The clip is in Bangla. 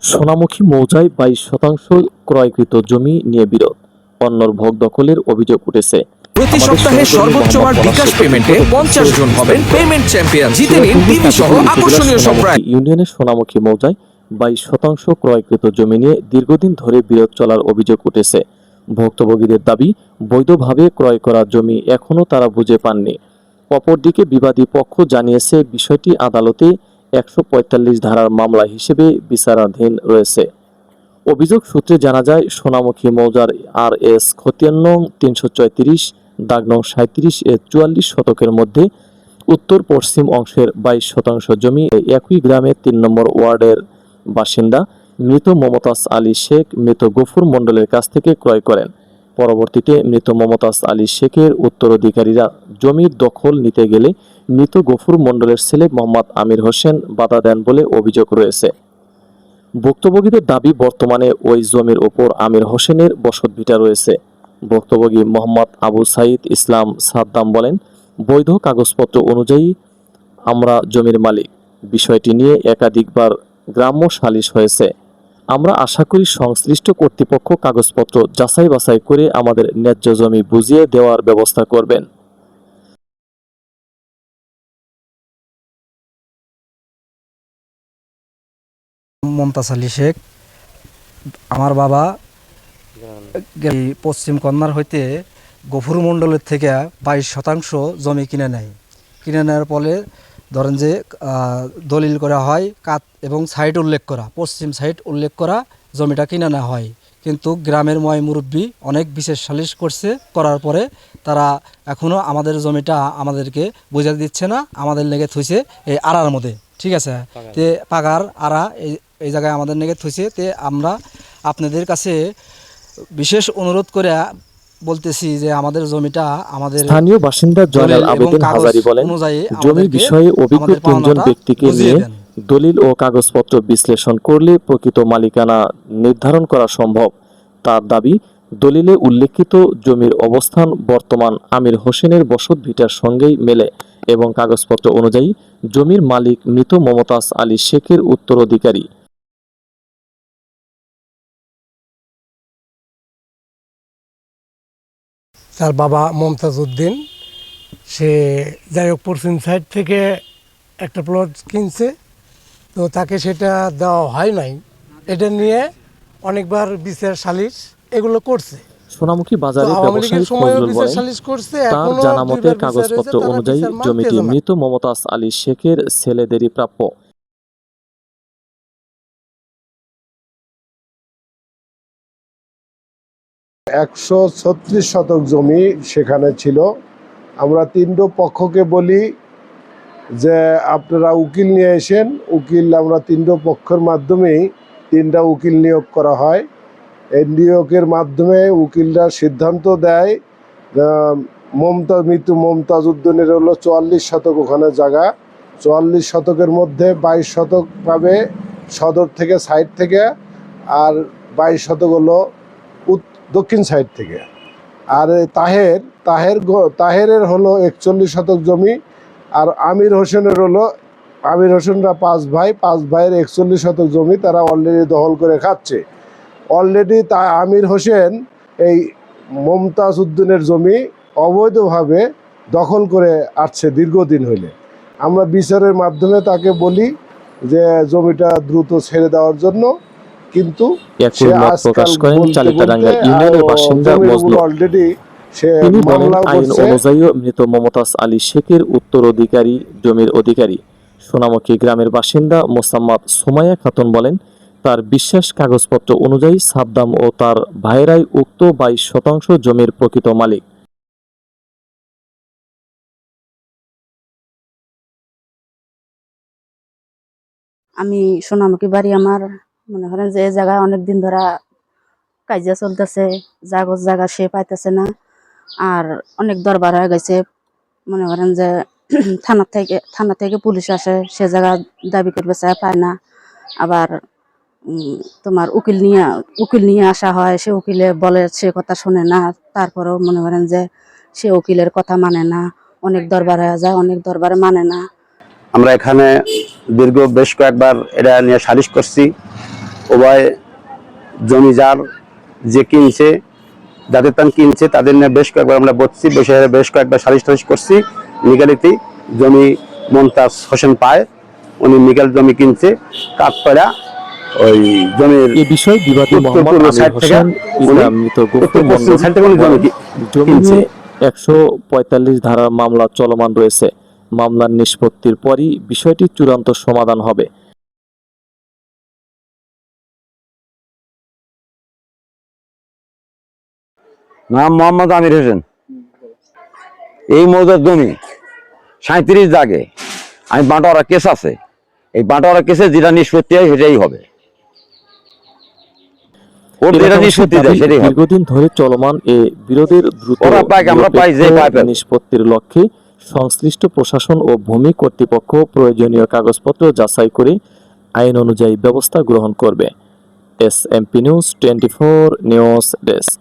সোনামুখী মৌজায় ২২% ক্রয়কৃত জমি নিয়ে বিরোধ, অন্যর ভোগ দখলের অভিযোগ উঠেছে। প্রতি সপ্তাহে সর্বোচ্চ বার বিকাশ পেমেন্টে 50 জন হবেন পেমেন্ট চ্যাম্পিয়ন, জিতে নিন টিভি সহ আকর্ষণীয় সব প্রাইজ। ইউনিয়নের সোনামুখী মৌজায় 22% ক্রয়কৃত জমি নিয়ে দীর্ঘদিন ধরে বিরোধ চলার অভিযোগ উঠেছে। ভুক্তভোগীদের দাবি, বৈধভাবে ক্রয় করা জমি এখনও তারা বুঝে পাননি। অপরদিকে বিবাদী পক্ষ জানিয়েছে বিষয়টি আদালতে 145 ধারার মামলা হিসেবে বিচারাধীন রয়েছে। অভিযোগ সূত্রে জানা যায়, সোনামুখী মৌজার RS খতিয়ান নং 334 দাগ নং 37 এর 44 শতকের মধ্যে উত্তর পশ্চিম অংশের 22% জমি একই গ্রামের 3 নম্বর ওয়ার্ডের বাসিন্দা মৃত মমতাজ আলী শেখ মৃত গফুর মণ্ডলের কাছ থেকে ক্রয় করেন। পরবর্তীতে মৃত মমতাজ আলী শেখের উত্তরাধিকারীরা জমির দখল নিতে গেলে মৃত গফুর মণ্ডলের ছেলে মোহাম্মদ আমির হোসেন বাধা দেন বলে অভিযোগ রয়েছে। ভুক্তভোগীদের দাবি, বর্তমানে ওই জমির ওপর আমির হোসেনের বসতভিটা রয়েছে। ভুক্তভোগী মোহাম্মদ আবু সাইদ ইসলাম সাদ্দাম বলেন, বৈধ কাগজপত্র অনুযায়ী আমরা জমির মালিক। বিষয়টি নিয়ে একাধিকবার গ্রাম্য সালিশ হয়েছে। আমরা আশা করি সংশ্লিষ্ট কর্তৃপক্ষ কাগজপত্র যাচাই বাছাই করে আমাদের ন্যায্য জমি বুঝিয়ে দেওয়ার ব্যবস্থা করবেন। মমতাজ আলী শেখ, আমার বাবা পশ্চিম কন্যার হইতে গফুর মণ্ডলের থেকে 22% জমি কিনে নেয়। কিনে নেওয়ার ফলে ধরেন যে দলিল করা হয় কাত এবং সাইড উল্লেখ করা, পশ্চিম সাইড উল্লেখ করা জমিটা কিনে নেওয়া হয়। কিন্তু গ্রামের ময় মুরব্বী অনেক বিশেষ সালিশ করছে, করার পরে তারা এখনও আমাদের জমিটা আমাদেরকে বুঝাতে দিচ্ছে না, আমাদের লেগে থুইছে এই আড়ার মধ্যে। ঠিক আছে, তে পাগার আড়া এই জায়গায় আমাদের লেগে থুইছে। তে আমরা আপনাদের কাছে বিশেষ অনুরোধ করে বলতেছি যে আমাদের জমিটা আমাদের। স্থানীয় বাসিন্দা জয়নাল আবেদিন হাজারী বলেন, জমির বিষয়ে অভিজ্ঞ 3 জন ব্যক্তিকে নিয়ে দলিল ও কাগজপত্র বিশ্লেষণ করলে প্রকৃত মালিকানা নির্ধারণ করা সম্ভব। তার দাবি, দলিলে উল্লেখিত জমির অবস্থান বর্তমান আমির হোসেনের বসতভিটার সঙ্গেই মেলে এবং কাগজপত্র অনুযায়ী জমির মালিক মৃত মমতাজ আলী শেখের উত্তরাধিকারী। তার বাবা মমতাজ উদ্দিন, সে যাই হোক পশ্চিম সাইড থেকে একটা প্লট কিনছে, তো তাকে সেটা দেওয়া হয় নাই। এটা নিয়ে অনেকবার বিচার সালিশ এগুলো করছে। সোনামুখী বাজারে ব্যবসায়ী ফজলুল বলেন, তার জানামতে কাগজপত্র অনুযায়ী জমিটি মৃত মমতাজ আলী শেখের ছেলেদেরই প্রাপ্য। 136 শতক জমি সেখানে ছিল। আমরা 3টো পক্ষকে বলি যে আপনারা উকিল নিয়ে এসেন। উকিল আমরা 3টো পক্ষের মাধ্যমেই 3টা উকিল নিয়োগ করা হয়। এই নিয়োগের মাধ্যমে উকিলরা সিদ্ধান্ত দেয়, মৃত্যু মমতাজ উদ্দিনের হলো 44 শতক ওখানে জায়গা। 44 শতকের মধ্যে 22 শতক পাবে সদর থেকে সাইড থেকে, আর 22 শতক হলো দক্ষিণ সাইড থেকে। আর তাহেরের হলো 41 শতক জমি। আর আমির হোসেনের হলো, আমির হোসেনরা 5 ভাই, 5 ভাইয়ের 41 শতক জমি তারা অলরেডি দখল করে খাচ্ছে। অলরেডি আমির হোসেন এই মমতাজ উদ্দিনের জমি অবৈধভাবে দখল করে আসছে দীর্ঘদিন হইলে। আমরা বিচারের মাধ্যমে তাকে বলি যে জমিটা দ্রুত ছেড়ে দেওয়ার জন্য, কিন্তু প্রকাশ করেন চালিতাডাঙ্গা ইউনিয়নের বাসিন্দা মজনু। তিনি বলেন, আইন অনুযায়ী মৃত মমতাজ আলী শেখের উত্তরাধিকারী জমির অধিকারী। সোনামুখী গ্রামের বাসিন্দা মোসাম্মদ সুমাইয়া খাতুন বলেন, তার বিশ্বাস কাগজপত্র অনুযায়ী সাদ্দাম ও তার ভাইয়েরাই উক্ত 22% জমির প্রকৃত মালিক। আমি সোনামুখী বাড়ি আমার, মনে করেন যে জায়গায় অনেকদিন ধরা কাজিয়া চলতেছে, জায়গা সে পাইতেছে না। আর অনেক দরবার হয়ে গেছে, মনে করেন যে থানা থেকে পুলিশ আসে, সে জায়গা দাবি করবে চায়, পায় না। আবার তোমার উকিল নিয়ে আসা হয়, সে উকিলে বলে সে কথা শোনে না। তারপরেও মনে করেন যে সে উকিলের কথা মানে না, অনেক দরবার হয়ে যায়, অনেক দরবারে মানে না। আমরা এখানে বেশ কয়েকবার এটা নিয়ে সালিশ করছি, উভয় জমি যার যে কিনছে, যাদের তান কিনছে তাদের নিয়ে বেশ কয়েকবার আমরা বসছি, বসে বেশ কয়েকবার সালিশ টালিশ করছি। লিগালিটি জমি মমতাজ হোসেন পায়, উনি লিগাল জমি কিনছে কাঠপাড়া ওই জমির এ বিষয়ে বিবাদী উত্তর মোহাম্মদ পূর্ব আমির সাইড থেকে হোসেন উনি ইসলাম মৃত গুপ্ত উত্তর পশ্চিম মণ্ডল সাইড থেকে উনি জমি জমি কিনছে। নিয়ে 145 ধারার মামলা চলমান রয়েছে। মামলার নিষ্পত্তির পরই বিষয়টি চূড়ান্ত সমাধান হবে। নাম মোহাম্মদ আমির হোসেন। এই মৌজার জমি 37 দাগে আমি বাঁটোয়ারা কেস আছে, এই বাঁটোয়ারা কেসে যেটা নিষ্পত্তি হয় সেটাই হবে। কোর্ট যেটা এলাকাবাসীর নিষ্পত্তি দেয় দাবি, সেটাই হবে। দীর্ঘদিন ধরে চলমান এ বিরোধের দ্রুত ওরা পাক, আমরা পাই, যে পাই পাই। নিষ্পত্তির লক্ষ্যে সংশ্লিষ্ট প্রশাসন ও ভূমি কর্তৃপক্ষ প্রয়োজনীয় কাগজপত্র যাচাই করে আইন অনুযায়ী ব্যবস্থা গ্রহণ করবে। SMP news 24 news desk.